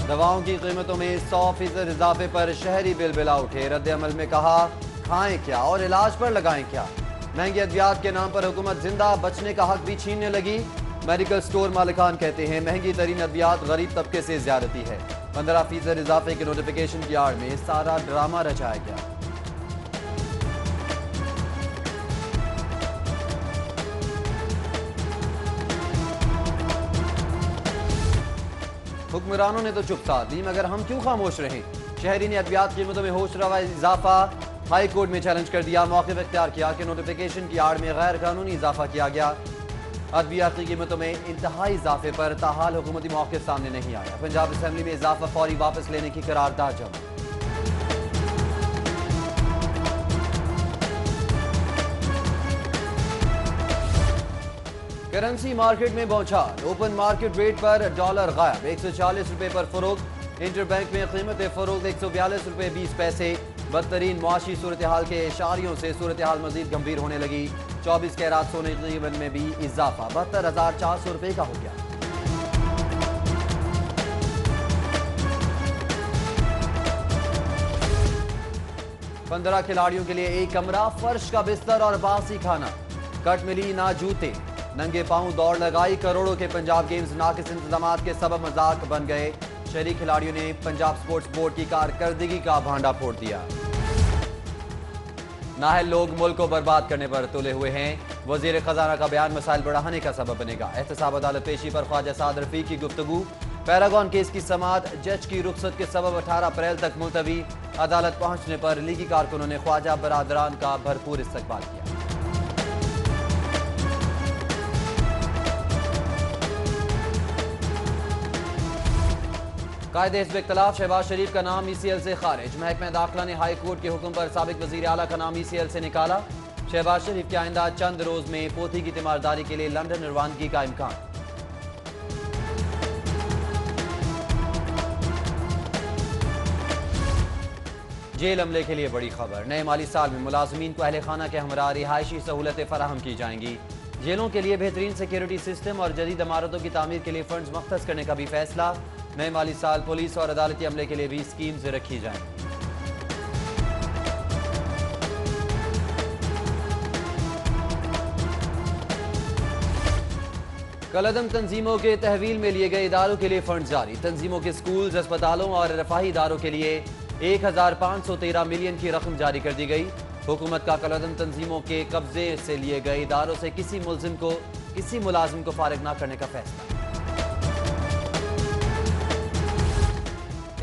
दवाओं की कीमतों में 100% इजाफे पर शहरी बिलबिला उठे। रद्द अमल में कहा, खाएं क्या और इलाज पर लगाएं क्या। महंगी अद्वियात के नाम पर हुकूमत जिंदा, बचने का हक भी छीनने लगी। मेडिकल स्टोर मालिकान कहते हैं महंगी तरीन अद्वियात गरीब तबके से ज्यादती है। 15% इजाफे के नोटिफिकेशन की आड़ में सारा ड्रामा रचाया गया। हुक्मरानों ने तो चुप साध दी, मगर हम क्यों खामोश रहें। शहरी ने अद्वियात कीमतों में होश रवा इजाफा हाई कोर्ट में चैलेंज कर दिया। मौक़िफ़ इख्तियार किया कि नोटिफिकेशन की आड़ में गैर कानूनी इजाफा किया गया। अद्वियात की कीमतों में इंतहाई इजाफे पर ताहाल हुकूमती मौक़िफ़ सामने नहीं आया। पंजाब असम्बली में इजाफा फौरी वापस लेने की करारदाद जमा। करेंसी मार्केट में बौछार, ओपन मार्केट रेट पर डॉलर गायब, 140 रुपए पर फरोख्त। इंटर बैंक में कीमत फरोख्त 142 रुपए 20 पैसे। बदतरीन मुआशी सूरत हाल के इशारियों से सूरत हाल मजीद गंभीर होने लगी। 24 कैरात सोने की कीमत में भी इजाफा 72,400 रुपए का हो गया। पंद्रह खिलाड़ियों के लिए एक कमरा, फर्श का बिस्तर और बासी खाना। कट मिली ना जूते, नंगे पांव दौड़ लगाई। करोड़ों के पंजाब गेम्स नाकिस इंतजामात के सबब मजाक बन गए। शहरी खिलाड़ियों ने पंजाब स्पोर्ट्स बोर्ड की कारकर्दगी का भांडा फोड़ दिया। नाहल लोग मुल्क को बर्बाद करने पर तुले हुए हैं। वजीर खजाना का बयान मसाइल बढ़ाने का सबब बनेगा। एहतसाब अदालत पेशी पर ख्वाजा साद रफीक की गुफ्तगू। पैरागॉन केस की समाअत जज की रुखसत के सबब 18 अप्रैल तक मुलतवी। अदालत पहुंचने पर लीगी कारकुनों ने ख्वाजा बरादरान का भरपूर इस्तकबाल किया। कायदे हिज़्ब इख्तिलाफ शहबाज शरीफ का नाम ECL से खारिज। महकमा दाखिला ने हाई कोर्ट के हुक्म पर साबिक वजीर आला का नाम ECL से निकाला। शहबाज शरीफ के आइंदा चंद रोज में पोथी की तीमारदारी के लिए लंदन रवानगी का इम्कान। जेल अमले के लिए बड़ी खबर, नए माली साल में मुलाजमीन को अहले खाना के हमरा रिहायशी सहूलतें फराहम की जाएंगी। जेलों के लिए बेहतरीन सिक्योरिटी सिस्टम और जदीद इमारतों की तामीर के लिए फंड्स मख्तस करने का भी फैसला। नए माली साल पुलिस और अदालती अमले के लिए भी स्कीम्स रखी जाएंगी। कलअदम तंजीमों के तहवील में लिए गए इदारों के लिए फंड जारी। तंजीमों के स्कूल्स, अस्पतालों और रफाही इदारों के लिए 1513 मिलियन की रकम जारी कर दी गई। हुकूमत का कलअदम तंजीमों के कब्जे से लिए गए इदारों से किसी मुलाजिम को फारिग न करने का फैसला।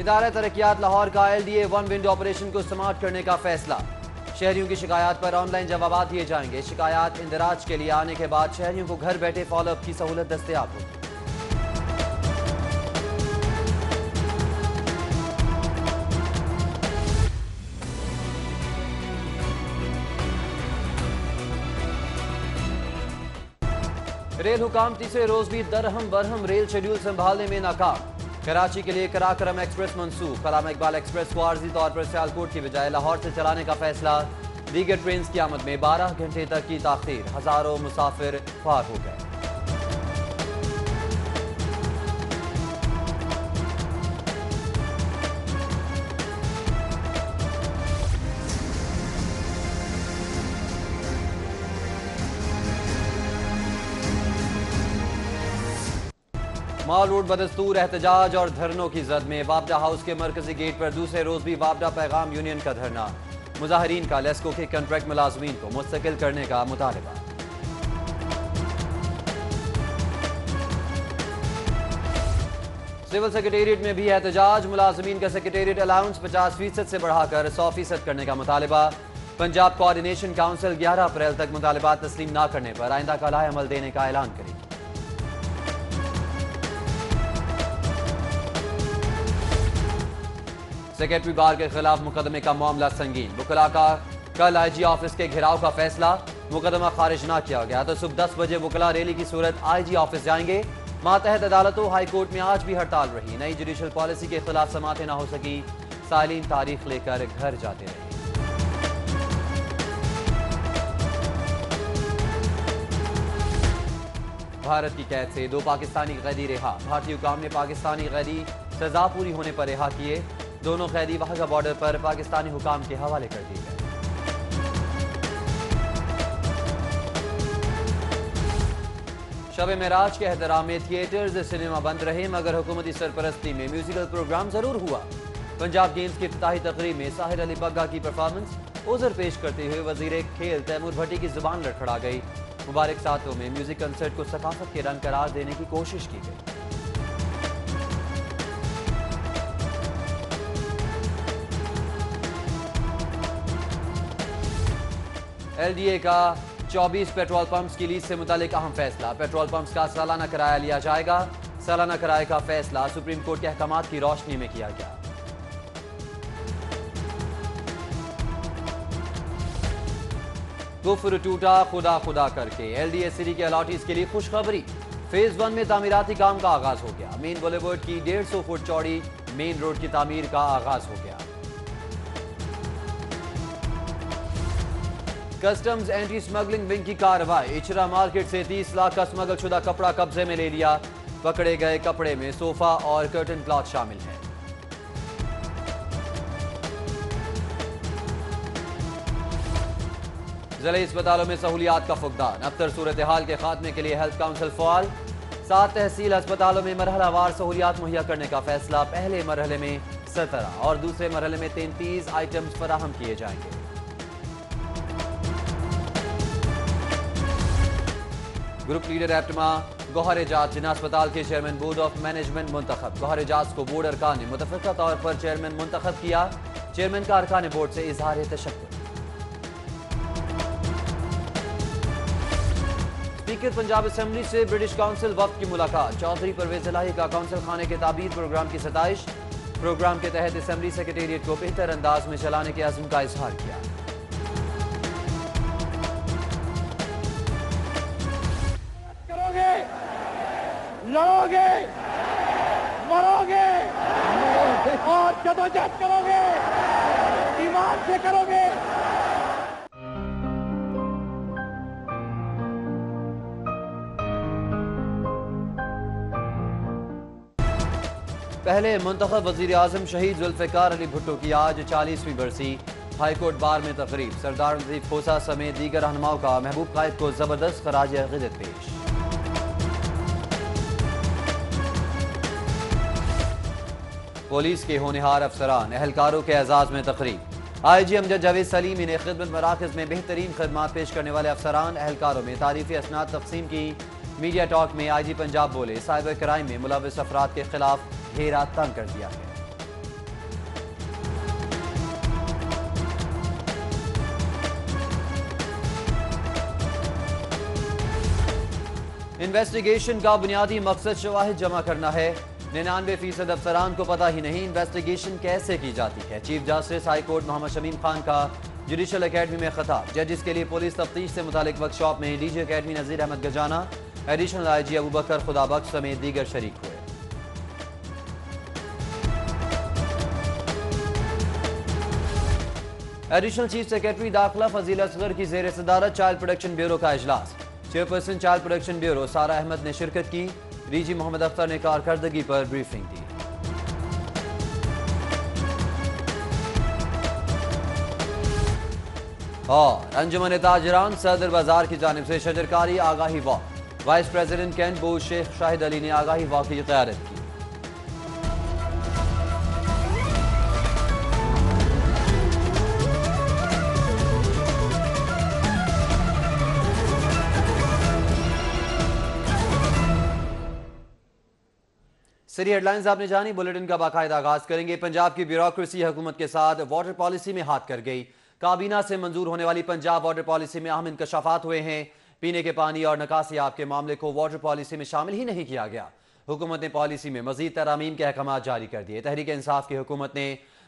इदारा तरक्यात लाहौर का LDA वन विंडो ऑपरेशन को स्मार्ट करने का फैसला। शहरियों की शिकायत पर ऑनलाइन जवाब दिए जाएंगे। शिकायत इंदराज के लिए आने के बाद शहरियों को घर बैठे फॉलोअप की सहूलत दस्तयाब होगी। रेल हुकाम तीसरे रोज भी दरहम बरहम रेल शेड्यूल संभालने में नाकाम। कराची के लिए कराकरम एक्सप्रेस मंसूख। कलामा इकबाल एक्सप्रेस को आर्जी तौर पर सियालकोट की बजाय लाहौर से चलाने का फैसला। दीगर ट्रेन की आमद में 12 घंटे तक की ताखीर। हजारों मुसाफिर ख्वार हो गए। माल रोड बदस्तूर एहतजाज और धरनों की जद में। वापडा हाउस के मरकजी गेट पर दूसरे रोज भी वापडा पैगाम यूनियन का धरना। मुजाहिरीन का लेस्को के कॉन्ट्रैक्ट मुलाजमीन को मुस्तकिल करने का मुतालबा। सिविल सेक्रेटेरिएट में भी एहतजाज। मुलाजमीन का सेक्रेटेरिएट अलाउंस 50% से बढ़ाकर 100% करने का मुतालबा। पंजाब कोऑर्डिनेशन काउंसिल 11 अप्रैल तक मुतालबात तस्लीम न करने पर आइंदा का लाए अमल देने का ऐलान करेगी। सेक्रेटरी बार के खिलाफ मुकदमे का मामला संगीन। वुकला का कल IG ऑफिस के घेराव का फैसला। मुकदमा खारिज ना किया गया तो सुबह 10 बजे वुकला रैली की सूरत IG ऑफिस जाएंगे। मातहत अदालतों हाई कोर्ट में आज भी हड़ताल रही। नई जुडिशल पॉलिसी के खिलाफ समातें ना हो सकी। साइलिन तारीख लेकर घर जाते रहे। भारत की कैद से 2 पाकिस्तानी कैदी रिहा। भारतीय हुकाम ने पाकिस्तानी कैदी सजा पूरी होने पर रिहा किए। दोनों कैदी वाघा बॉर्डर पर पाकिस्तानी हुकाम के हवाले कर दिए गए। शब मेराज के एहतराम में थिएटर्स सिनेमा बंद रहे, मगर हुकूमती सरपरस्ती में म्यूजिकल प्रोग्राम जरूर हुआ। पंजाब गेम्स की इफ्तिताही तकरीब में साहिर अली बग्गा की परफॉर्मेंस उज़र पेश करते हुए वजीर खेल तैमूर भट्टी की जुबान लड़खड़ा गई। मुबारक सातों में म्यूजिक कंसर्ट को सकाफत के रंग करार देने की कोशिश की गई। LDA का 24 पेट्रोल पंप्स की लीज से मुतालिक अहम फैसला। पेट्रोल पंप्स का सालाना किराया लिया जाएगा। सालाना किराए का फैसला सुप्रीम कोर्ट के अहकामात की रोशनी में किया गया। कुफ्र टूटा खुदा खुदा करके। LDA सिटी के अलॉटीज के लिए खुशखबरी। फेज 1 में तामीराती काम का आगाज हो गया। मेन बुलेवर्ड की 150 फुट चौड़ी मेन रोड की तामीर का आगाज हो गया। कस्टम्स एंटी स्मगलिंग विंग की कार्रवाई। इचरा मार्केट से 30 लाख का स्मगल शुदा कपड़ा कब्जे में ले लिया। पकड़े गए कपड़े में सोफा और कर्टन क्लॉथ शामिल है। जिले अस्पतालों में सहूलियात का फुकदान। अबतर सूरत हाल के खात्मे के लिए हेल्थ काउंसिल फ़ाल। 7 तहसील अस्पतालों में मरहलावार सहूलियात मुहैया करने का फैसला। पहले मरहले में 17 और दूसरे मरहले में 33 आइटम्स फराहम किए जाएंगे। ग्रुप लीडर एप्टमा गौहर एजाज जिना अस्पताल के चेयरमैन बोर्ड ऑफ मैनेजमेंट मुंतखब। गौहर एजाज को बोर्ड अरकान ने मुतफ़िक़ा तौर पर चेयरमैन मुंतखब किया। चेयरमैन का अरकान बोर्ड से इजहार तशक्कुर। स्पीकर पंजाब असेंबली से ब्रिटिश काउंसिल वफ्द की मुलाकात। चौधरी परवेज इलाही का काउंसिल खाने के ताबीर प्रोग्राम की सताइश। प्रोग्राम के तहत असेंबली सेक्रेटेरिएट को बेहतर अंदाज में चलाने के अज़्म का इजहार किया। करोगे, लड़ोगे, मरोगे और जदोजहद करोगे, ईमान से करोगे। पहले मुंतखब वज़ीर आज़म शहीद जुल्फ़िकार अली भुट्टो की आज 40वीं बरसी। हाईकोर्ट बार में तकरीब। सरदार लतीफ़ खोसा समेत दीगर रहनुमाओं का महबूब कायद को जबरदस्त खराज अक़ीदत पेश। पुलिस के होनहार अफसरान एहलकारों के एजाज में तकरीब। IG अमजद जावेद सलीमी ने खिदमत मराकज़ में बेहतरीन खदमात पेश करने वाले अफसरान एहलकारों में तारीफ़ी असनाद तकसीम की। मीडिया टॉक में IG पंजाब बोले, साइबर क्राइम में मुलविस अफराद के खिलाफ घेरा तंग कर दिया है। इन्वेस्टिगेशन का बुनियादी मकसद शवाहिद जमा करना है। 99% अफसरान को पता ही नहीं इन्वेस्टिगेशन कैसे की जाती है। Chief justice high court Mohammad Shamim Khan का जुडिशल अकेडमी में खिताब। जजेस के लिए पुलिस तफ्तीश से मुतालिक वर्कशॉप में DG अकेडमी नज़ीर अहमद गजाना, एडिशनल IG अबू बकर खुदाबख्श समेत दीगर शरीक हुए। एडिशनल चीफ सेक्रेटरी दाखिला फजील असगर की जेर सदारत चाइल्ड प्रोटेक्शन ब्यूरो का इजलास। चेयरपर्सन चाइल्ड प्रोटेक्शन ब्यूरो सारा अहमद ने शिरकत की। DG मोहम्मद अख्तर ने कारकर्दगी पर ब्रीफिंग दी। और अंजुमन ताजरान सदर बाजार की जानिब से शजरकारी आगाही वॉक। वाइस प्रेसिडेंट कैंट बोज शेख शाहिद अली ने आगाही वॉक की क़यादत की। सीरी हेडलाइंस आपने जानी। बुलेटिन का बाकायदा आगाज करेंगे। पंजाब की ब्यूरोक्रेसी हुकूमत के साथ वाटर पॉलिसी में हाथ कर गई। काबीना से मंजूर होने वाली पंजाब वाटर पॉलिसी में अहम इंकशाफात हुए हैं। पीने के पानी और निकासियाब के मामले को वाटर पॉलिसी में शामिल ही नहीं किया गया। हुकूमत ने पॉलिसी में मजीद तरामीम के अहकाम जारी कर दिए। तहरीक इंसाफ की हुकूमत ने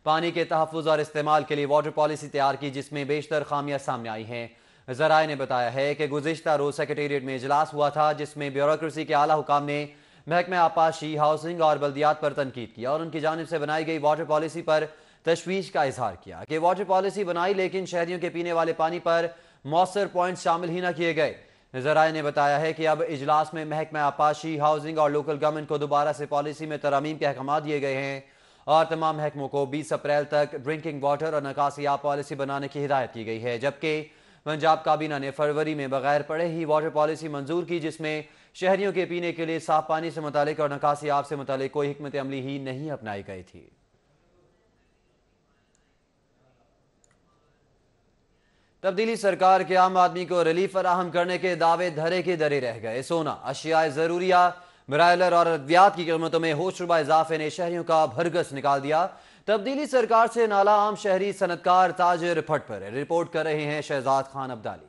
पानी के तहफ़्फ़ुज़ और इस्तेमाल के लिए वाटर पॉलिसी तैयार की, जिसमें बेशतर खामियां सामने आई हैं। ज़राए ने बताया है कि गुज़िश्ता रोज़ सेक्रेटेरिएट में इजलास हुआ था, जिसमें ब्यूरोक्रेसी के आला हुकाम ने महकमे आपाशी, हाउसिंग और बल्दियात पर तनकीद की और उनकी जानिब से बनाई गई वाटर पॉलिसी पर तशवीश का इजहार किया कि वाटर पॉलिसी बनाई लेकिन शहरियों के पीने वाले पानी पर मौसर पॉइंट शामिल ही न किए गए। ज़राए ने बताया है कि अब इजलास में महकमा आपाशी, हाउसिंग और लोकल गवर्नमेंट को दोबारा से पॉलिसी में तरमीम के अहकाम दिए गए हैं और तमाम महकमों को 20 अप्रैल तक ड्रिंकिंग वाटर और निकासी आब पॉलिसी बनाने की हिदायत की गई है। जबकि पंजाब काबीना ने फरवरी में बगैर पढ़े ही वाटर पॉलिसी मंजूर की, जिसमें शहरियों के पीने के लिए साफ पानी से मुतालिक और निकासी आब से मुतालिक कोई हिकमत अमली ही नहीं अपनाई गई थी। तब्दीली सरकार के आम आदमी को रिलीफ फराहम करने के दावे धरे के धरे रह गए। सोना, अशियाए जरूरिया, ब्रायलर और अद्वियात की कीमतों में होशरुबा इजाफे ने शहरियों का भरगस निकाल दिया। तब्दीली सरकार से नाला आम शहरी, सनतकार, ताजिर फट पर। रिपोर्ट कर रहे हैं शहजाद खान अब्दाली।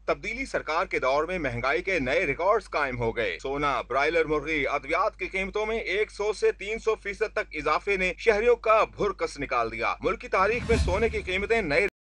तब्दीली सरकार के दौर में महंगाई के नए रिकॉर्ड्स कायम हो गए। सोना, ब्रायलर मुर्गी, अद्वियात की कीमतों में 100 से 300% तक इजाफे ने शहरियों का भुरकस निकाल दिया। मुल्क की तारीख में सोने की कीमतें नए